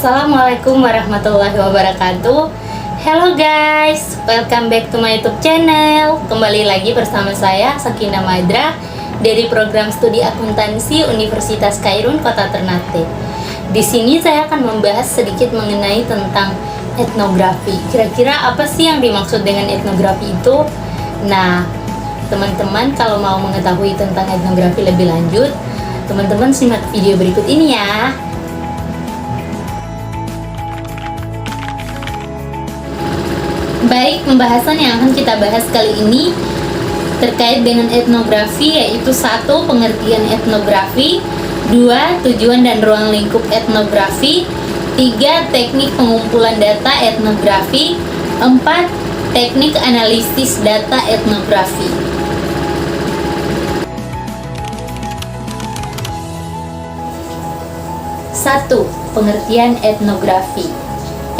Assalamualaikum warahmatullahi wabarakatuh. Hello guys, welcome back to my YouTube channel. Kembali lagi bersama saya Sakinah Maidra dari program studi akuntansi Universitas Khairun Kota Ternate. Di sini saya akan membahas sedikit mengenai tentang etnografi. Kira-kira apa sih yang dimaksud dengan etnografi itu? Nah, teman-teman kalau mau mengetahui tentang etnografi lebih lanjut, teman-teman simak video berikut ini ya. Baik, pembahasan yang akan kita bahas kali ini terkait dengan etnografi, yaitu 1. Pengertian etnografi, 2. Tujuan dan ruang lingkup etnografi, 3. Teknik pengumpulan data etnografi, 4. Teknik analisis data etnografi. 1. Pengertian etnografi.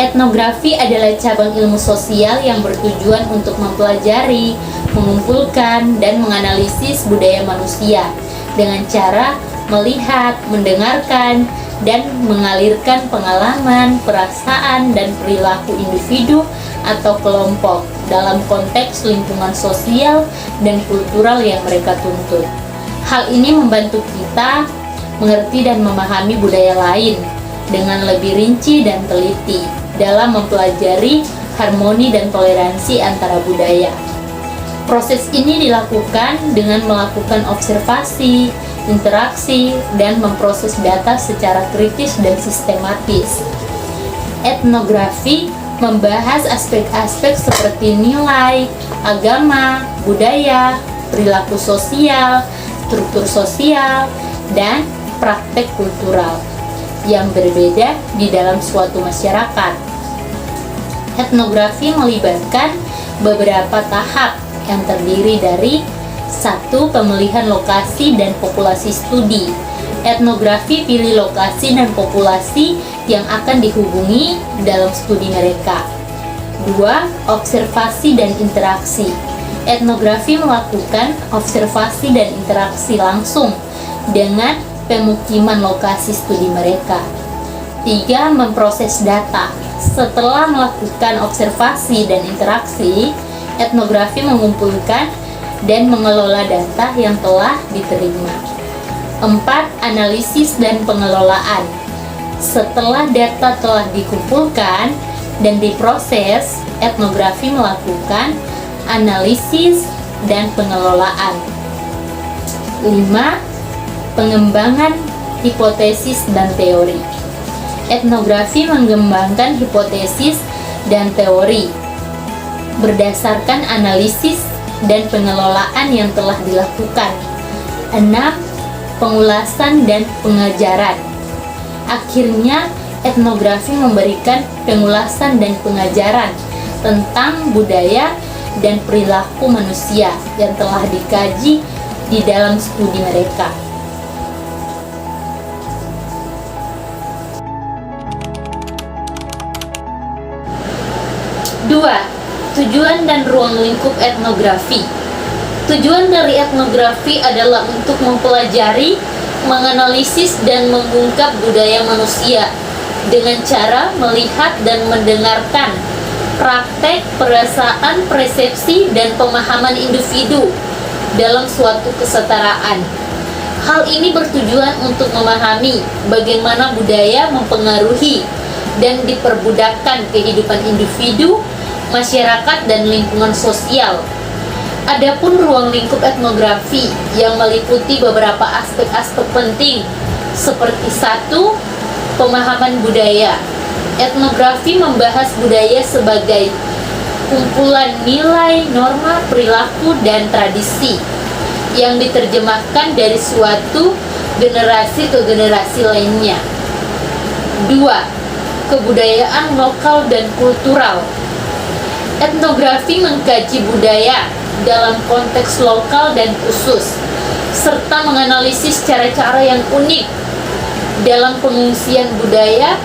Etnografi adalah cabang ilmu sosial yang bertujuan untuk mempelajari, mengumpulkan, dan menganalisis budaya manusia dengan cara melihat, mendengarkan, dan mengalirkan pengalaman, perasaan, dan perilaku individu atau kelompok dalam konteks lingkungan sosial dan kultural yang mereka tuntut. Hal ini membantu kita mengerti dan memahami budaya lain dengan lebih rinci dan teliti dalam mempelajari harmoni dan toleransi antara budaya. Proses ini dilakukan dengan melakukan observasi, interaksi, dan memproses data secara kritis dan sistematis. Etnografi membahas aspek-aspek seperti nilai, agama, budaya, perilaku sosial, struktur sosial, dan praktek kultural yang berbeda di dalam suatu masyarakat. Etnografi melibatkan beberapa tahap yang terdiri dari 1. Pemilihan lokasi dan populasi studi. Etnografi pilih lokasi dan populasi yang akan dihubungi dalam studi mereka. 2. Observasi dan interaksi. Etnografi melakukan observasi dan interaksi langsung dengan pemukiman lokasi studi mereka. 3. Memproses data. Setelah melakukan observasi dan interaksi, etnografi mengumpulkan dan mengelola data yang telah diterima. 4. Analisis dan pengelolaan. Setelah data telah dikumpulkan dan diproses, etnografi melakukan analisis dan pengelolaan. 5. Pengembangan hipotesis dan teori. Etnografi mengembangkan hipotesis dan teori berdasarkan analisis dan pengelolaan yang telah dilakukan. 6. Pengulasan dan pengajaran. Akhirnya, etnografi memberikan pengulasan dan pengajaran tentang budaya dan perilaku manusia yang telah dikaji di dalam studi mereka. 2. Tujuan dan ruang lingkup etnografi. Tujuan dari etnografi adalah untuk mempelajari, menganalisis, dan mengungkap budaya manusia dengan cara melihat dan mendengarkan praktek, perasaan, persepsi, dan pemahaman individu dalam suatu kesetaraan. Hal ini bertujuan untuk memahami bagaimana budaya mempengaruhi dan diperbudakkan kehidupan individu, masyarakat, dan lingkungan sosial. Adapun ruang lingkup etnografi yang meliputi beberapa aspek-aspek penting seperti 1. Pemahaman budaya. Etnografi membahas budaya sebagai kumpulan nilai, norma, perilaku, dan tradisi yang diterjemahkan dari suatu generasi ke generasi lainnya. 2. Kebudayaan lokal dan kultural. Etnografi mengkaji budaya dalam konteks lokal dan khusus, serta menganalisis cara-cara yang unik dalam pengungsian budaya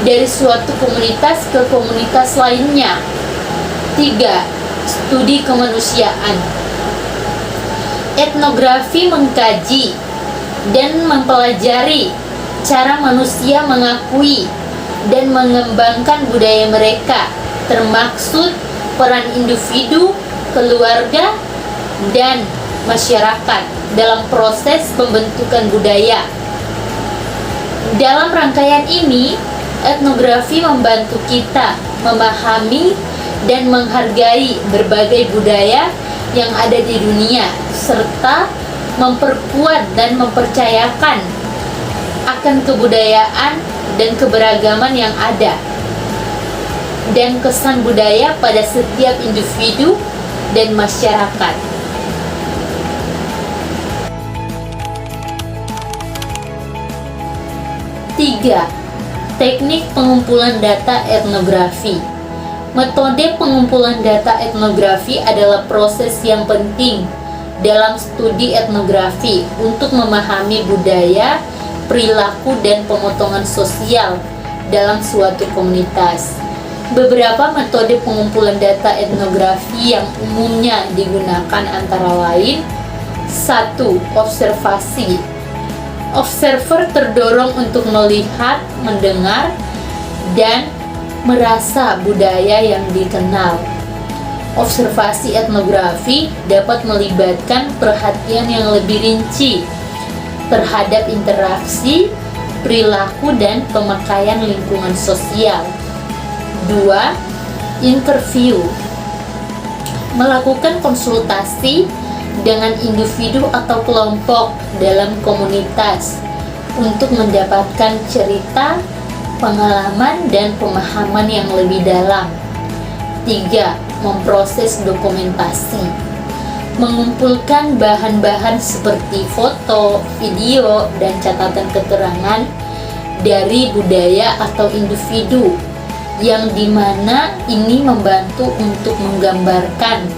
dari suatu komunitas ke komunitas lainnya. 3. Studi kemanusiaan. Etnografi mengkaji dan mempelajari cara manusia mengakui, dan mengembangkan budaya mereka, termaksud peran individu, keluarga, dan masyarakat dalam proses pembentukan budaya. Dalam rangkaian ini, etnografi membantu kita memahami dan menghargai berbagai budaya yang ada di dunia, serta memperkuat dan mempercayakan akan kebudayaan dan keberagaman yang ada, dan kesan budaya pada setiap individu dan masyarakat. Tiga, teknik pengumpulan data etnografi. Metode pengumpulan data etnografi adalah proses yang penting dalam studi etnografi untuk memahami budaya, perilaku, dan pemotongan sosial dalam suatu komunitas. Beberapa metode pengumpulan data etnografi yang umumnya digunakan antara lain: 1. Observasi. Observer terdorong untuk melihat, mendengar, dan merasa budaya yang dikenal. Observasi etnografi dapat melibatkan perhatian yang lebih rinci terhadap interaksi, perilaku, dan pemakaian lingkungan sosial. 2. Interview. Melakukan konsultasi dengan individu atau kelompok dalam komunitas untuk mendapatkan cerita, pengalaman, dan pemahaman yang lebih dalam. 3. Memproses dokumentasi. Mengumpulkan bahan-bahan seperti foto, video, dan catatan keterangan dari budaya atau individu, yang dimana ini membantu untuk menggambarkan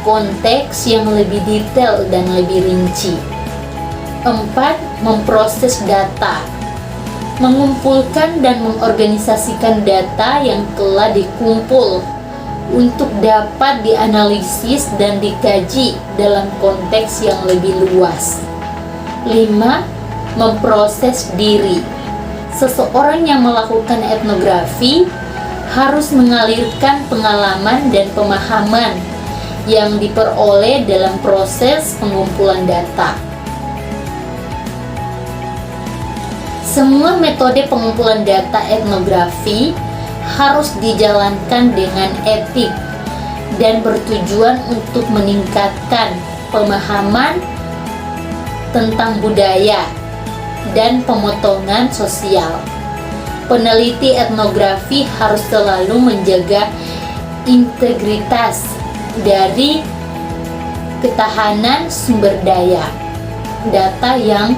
konteks yang lebih detail dan lebih rinci. 4. Memproses data. Mengumpulkan dan mengorganisasikan data yang telah dikumpul untuk dapat dianalisis dan dikaji dalam konteks yang lebih luas. 5. Memproses diri. Seseorang yang melakukan etnografi harus mengalirkan pengalaman dan pemahaman yang diperoleh dalam proses pengumpulan data. Semua metode pengumpulan data etnografi harus dijalankan dengan etik dan bertujuan untuk meningkatkan pemahaman tentang budaya dan pemotongan sosial. Peneliti etnografi harus selalu menjaga integritas dari ketahanan sumber daya, data yang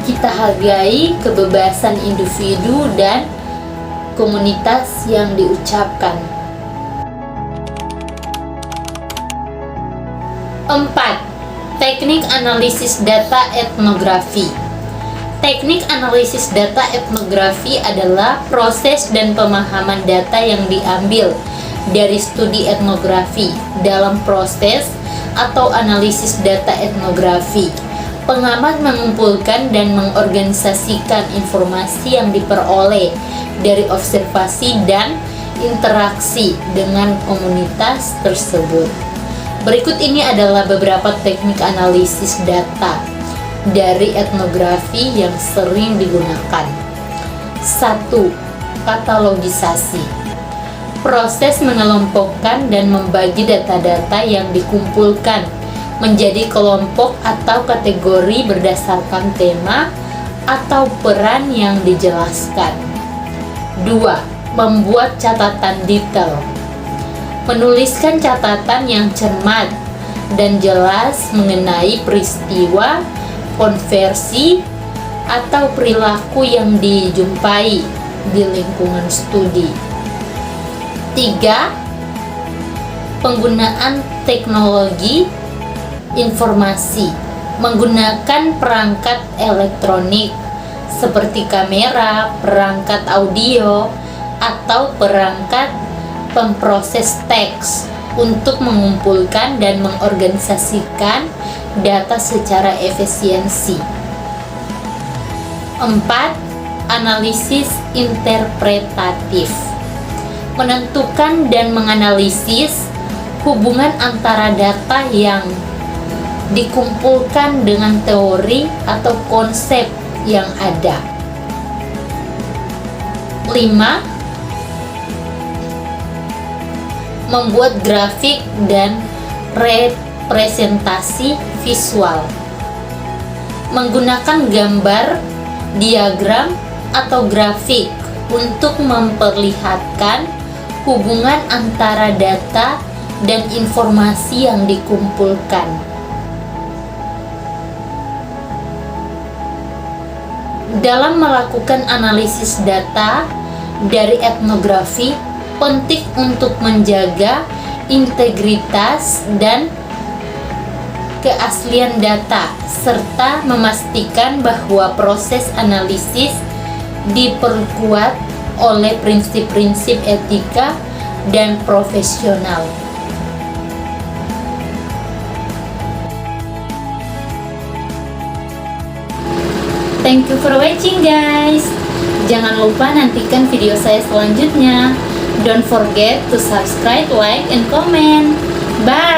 kita hargai, kebebasan individu, dan komunitas yang diucapkan. 4. Teknik analisis data etnografi. Teknik analisis data etnografi adalah proses dan pemahaman data yang diambil dari studi etnografi dalam proses atau analisis data etnografi. Pengamat mengumpulkan dan mengorganisasikan informasi yang diperoleh dari observasi dan interaksi dengan komunitas tersebut. Berikut ini adalah beberapa teknik analisis data dari etnografi yang sering digunakan. 1. Katalogisasi. Proses mengelompokkan dan membagi data-data yang dikumpulkan menjadi kelompok atau kategori berdasarkan tema atau peran yang dijelaskan. 2. Membuat catatan detail. Menuliskan catatan yang cermat dan jelas mengenai peristiwa, konversi, atau perilaku yang dijumpai di lingkungan studi. 3. Penggunaan teknologi informasi. Menggunakan perangkat elektronik seperti kamera, perangkat audio, atau perangkat pemproses teks untuk mengumpulkan dan mengorganisasikan data secara efisiensi. 4. Analisis interpretatif menentukan dan menganalisis hubungan antara data yang dikumpulkan dengan teori atau konsep yang ada. 5. Membuat grafik dan representasi visual. Menggunakan gambar, diagram, atau grafik untuk memperlihatkan hubungan antara data dan informasi yang dikumpulkan. Dalam melakukan analisis data dari etnografi, penting untuk menjaga integritas dan keaslian data, serta memastikan bahwa proses analisis diperkuat oleh prinsip-prinsip etika dan profesional. Thank you for watching, guys. Jangan lupa nantikan video saya selanjutnya. Don't forget to subscribe, like, and comment. Bye.